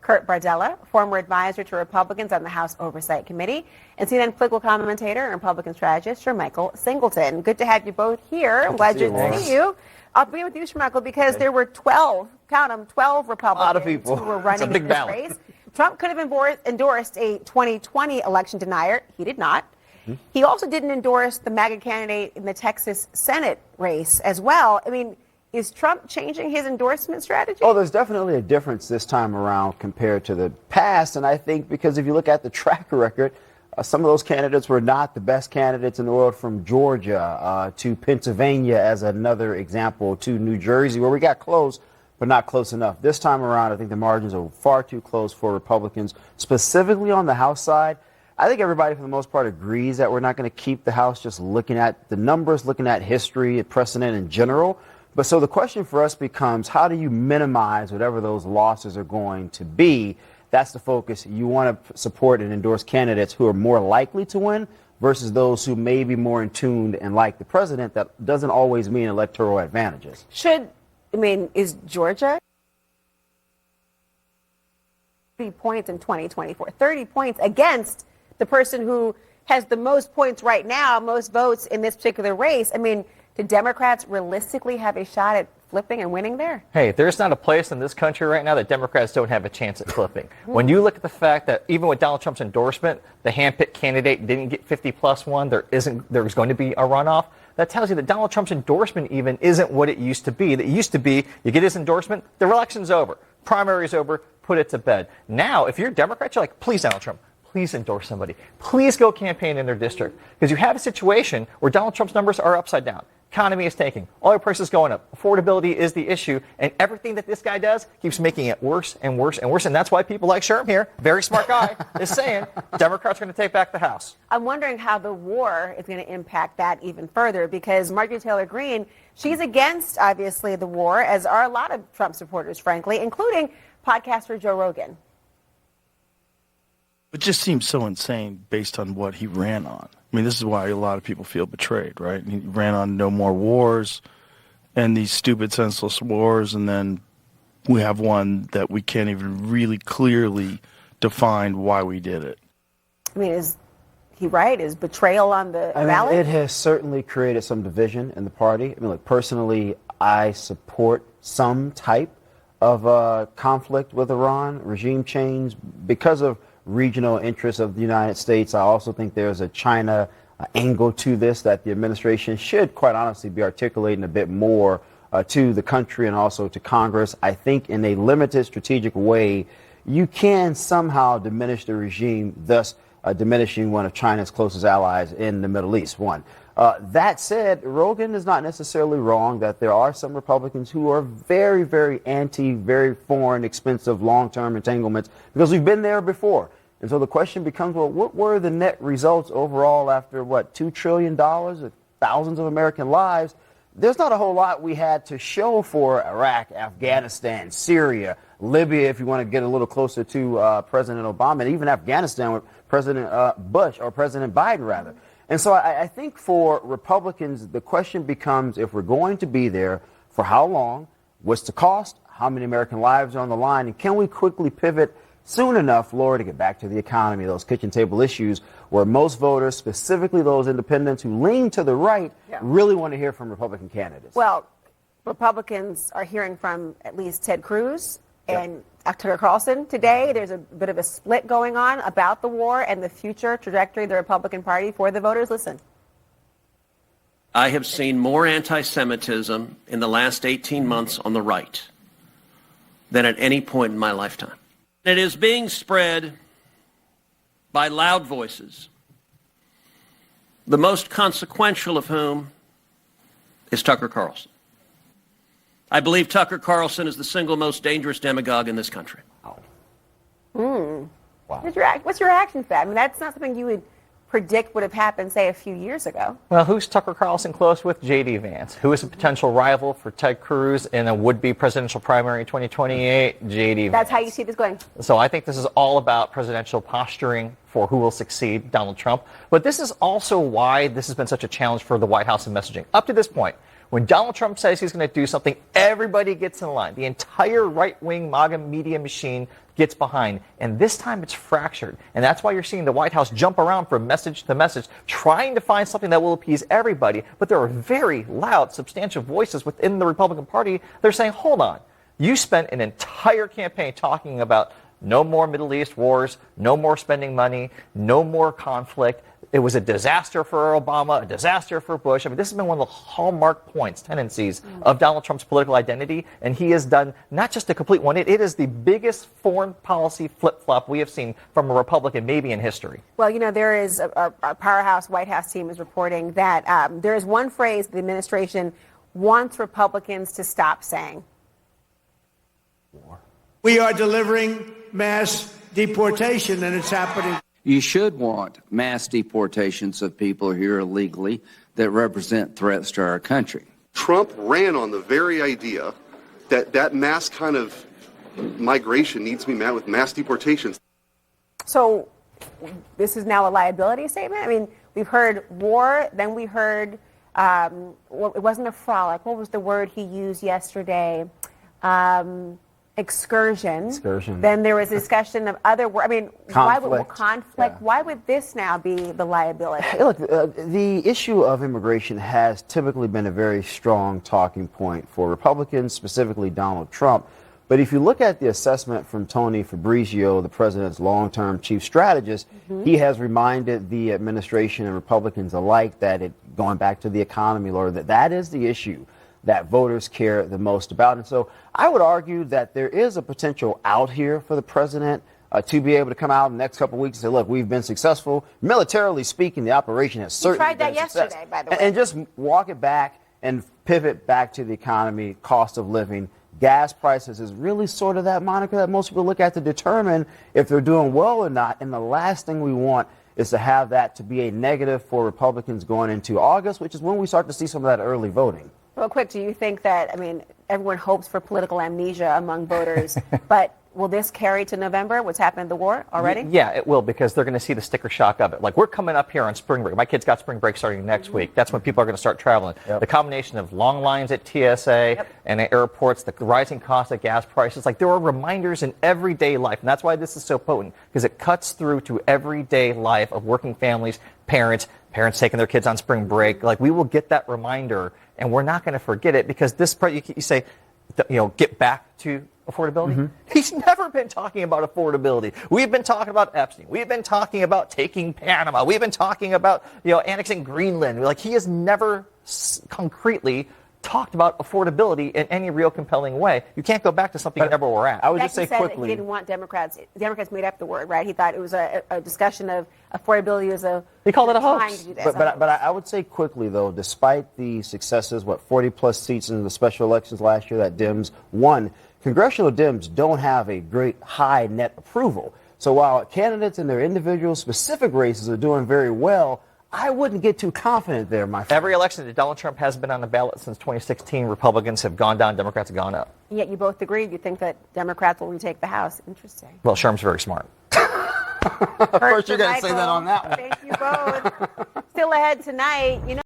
Kurt Bardella, former advisor to Republicans on the House Oversight Committee, and CNN political commentator and Republican strategist, Michael Singleton. Good to have you both here. I'm glad to see you. I'll be with you, Michael, because there were 12, count them, 12 Republicans who were running in this race. Trump could have endorsed a 2020 election denier. He did not. He also didn't endorse the MAGA candidate in the Texas Senate race as well. I mean, is Trump changing his endorsement strategy? Oh, there's definitely a difference this time around compared to the past. And I think because if you look at the track record, some of those candidates were not the best candidates in the world, from Georgia to Pennsylvania as another example, to New Jersey, where we got close, but not close enough. This time around, I think the margins are far too close for Republicans, specifically on the House side. I think everybody, for the most part, agrees that we're not going to keep the House just looking at the numbers, looking at history, precedent in general. But so the question for us becomes, how do you minimize whatever those losses are going to be? That's the focus. You want to support and endorse candidates who are more likely to win versus those who may be more in tune and like the president. That doesn't always mean electoral advantages. Is Georgia 30 points in 2024? 30 points against the person who has the most points right now, most votes in this particular race. I mean, do Democrats realistically have a shot at flipping and winning there? Hey, there's not a place in this country right now that Democrats don't have a chance at flipping. When you look at the fact that even with Donald Trump's endorsement, the handpicked candidate didn't get 50+1, there's going to be a runoff. That tells you that Donald Trump's endorsement even isn't what it used to be. It used to be, you get his endorsement, the election's over, primary's over, put it to bed. Now, if you're a Democrat, you're like, please, Donald Trump, please endorse somebody. Please go campaign in their district. Because you have a situation where Donald Trump's numbers are upside down. Economy is tanking. Oil prices going up. Affordability is the issue. And everything that this guy does keeps making it worse and worse and worse. And that's why people like Sherm here, very smart guy, is saying Democrats are going to take back the House. I'm wondering how the war is going to impact that even further, because Marjorie Taylor Greene, she's against, obviously, the war, as are a lot of Trump supporters, frankly, including podcaster Joe Rogan. It just seems so insane based on what he ran on. I mean, this is why a lot of people feel betrayed, right? He ran on no more wars and these stupid, senseless wars, and then we have one that we can't even really clearly define why we did it. I mean, is he right? Is betrayal on the ballot? It has certainly created some division in the party. I mean, look, personally, I support some type of conflict with Iran, regime change, because of regional interests of the United States. I also think there's a China angle to this that the administration should, quite honestly, be articulating a bit more to the country and also to Congress. I think in a limited strategic way, you can somehow diminish the regime, thus diminishing one of China's closest allies in the Middle East. That said, Rogan is not necessarily wrong that there are some Republicans who are very, very anti, very foreign, expensive, long-term entanglements, because we've been there before. And so the question becomes, well, what were the net results overall after, $2 trillion, thousands of American lives? There's not a whole lot we had to show for Iraq, Afghanistan, Syria, Libya, if you want to get a little closer to President Obama, and even Afghanistan with President Bush, or President Biden, rather. And so I think for Republicans, the question becomes, if we're going to be there, for how long, what's the cost, how many American lives are on the line, and can we quickly pivot soon enough, Laura, to get back to the economy, those kitchen table issues where most voters, specifically those independents who lean to the right, really want to hear from Republican candidates? Well, Republicans are hearing from at least Ted Cruz and Tucker Carlson today. There's a bit of a split going on about the war and the future trajectory of the Republican Party for the voters. Listen. I have seen more anti-Semitism in the last 18 months on the right than at any point in my lifetime. It is being spread by loud voices, the most consequential of whom is Tucker Carlson. I believe Tucker Carlson is the single most dangerous demagogue in this country. Wow. What's your reaction to that? I mean, that's not something you would predict would have happened, say, a few years ago. Well, who's Tucker Carlson close with? J.D. Vance. Who is a potential rival for Ted Cruz in a would-be presidential primary in 2028? J.D. Vance. That's how you see this going? So I think this is all about presidential posturing for who will succeed Donald Trump. But this is also why this has been such a challenge for the White House in messaging. Up to this point, when Donald Trump says he's going to do something, everybody gets in line. The entire right-wing MAGA media machine gets behind. And this time it's fractured. And that's why you're seeing the White House jump around from message to message, trying to find something that will appease everybody. But there are very loud, substantial voices within the Republican Party. They're saying, hold on, you spent an entire campaign talking about no more Middle East wars, no more spending money, no more conflict. It was a disaster for Obama, a disaster for Bush. I mean, this has been one of the hallmark points, tendencies of Donald Trump's political identity, and he has done not just a complete one, it is the biggest foreign policy flip-flop we have seen from a Republican maybe in history. Well, you know, there is a powerhouse White House team is reporting that there is one phrase the administration wants Republicans to stop saying. We are delivering mass deportation, and it's happening. You should want mass deportations of people here illegally that represent threats to our country. Trump ran on the very idea that mass kind of migration needs to be met with mass deportations. So this is now a liability statement? I mean, we've heard war, then we heard, well, it wasn't a frolic. What was the word he used yesterday? Excursion. Then there was discussion of other. I mean, why would conflict? Yeah. Why would this now be the liability? Hey, look, the issue of immigration has typically been a very strong talking point for Republicans, specifically Donald Trump. But if you look at the assessment from Tony Fabrizio, the president's long-term chief strategist, he has reminded the administration and Republicans alike that going back to the economy, Lord, that is the issue that voters care the most about. And so I would argue that there is a potential out here for the president to be able to come out in the next couple of weeks and say, look, we've been successful. Militarily speaking, the operation has certainly been a success. You tried that yesterday, by the way. And just walk it back and pivot back to the economy, cost of living. Gas prices is really sort of that moniker that most people look at to determine if they're doing well or not. And the last thing we want is to have that to be a negative for Republicans going into August, which is when we start to see some of that early voting. Real quick, do you think that, I mean, everyone hopes for political amnesia among voters, but will this carry to November, what's happened in the war already? Yeah, it will, because they're going to see the sticker shock of it. Like, we're coming up here on spring break. My kids got spring break starting next week. That's when people are going to start traveling. The combination of long lines at TSA and at airports, the rising cost of gas prices, like there are reminders in everyday life. And that's why this is so potent, because it cuts through to everyday life of working families, parents taking their kids on spring break. Like, we will get that reminder, and we're not going to forget it, because this part, you say, you know, get back to affordability. He's never been talking about affordability. We've been talking about Epstein. We've been talking about taking Panama. We've been talking about, you know, annexing Greenland. Like, he has never concretely talked about affordability in any real compelling way. You can't go back to something you never were at. I would just say quickly. He didn't want Democrats. Democrats made up the word, right? He thought it was a discussion of affordability as a. He called it a hoax. But I would say quickly, though, despite the successes, 40-plus seats in the special elections last year that Dems won, congressional Dems don't have a great high net approval. So while candidates in their individual specific races are doing very well, I wouldn't get too confident there, my friend. Every election that Donald Trump has been on the ballot since 2016, Republicans have gone down, Democrats have gone up. Yet you both agreed. You think that Democrats will retake the House. Interesting. Well, Sherm's very smart. Of course, you're going to say that on that one. Thank you both. Still ahead tonight, you know.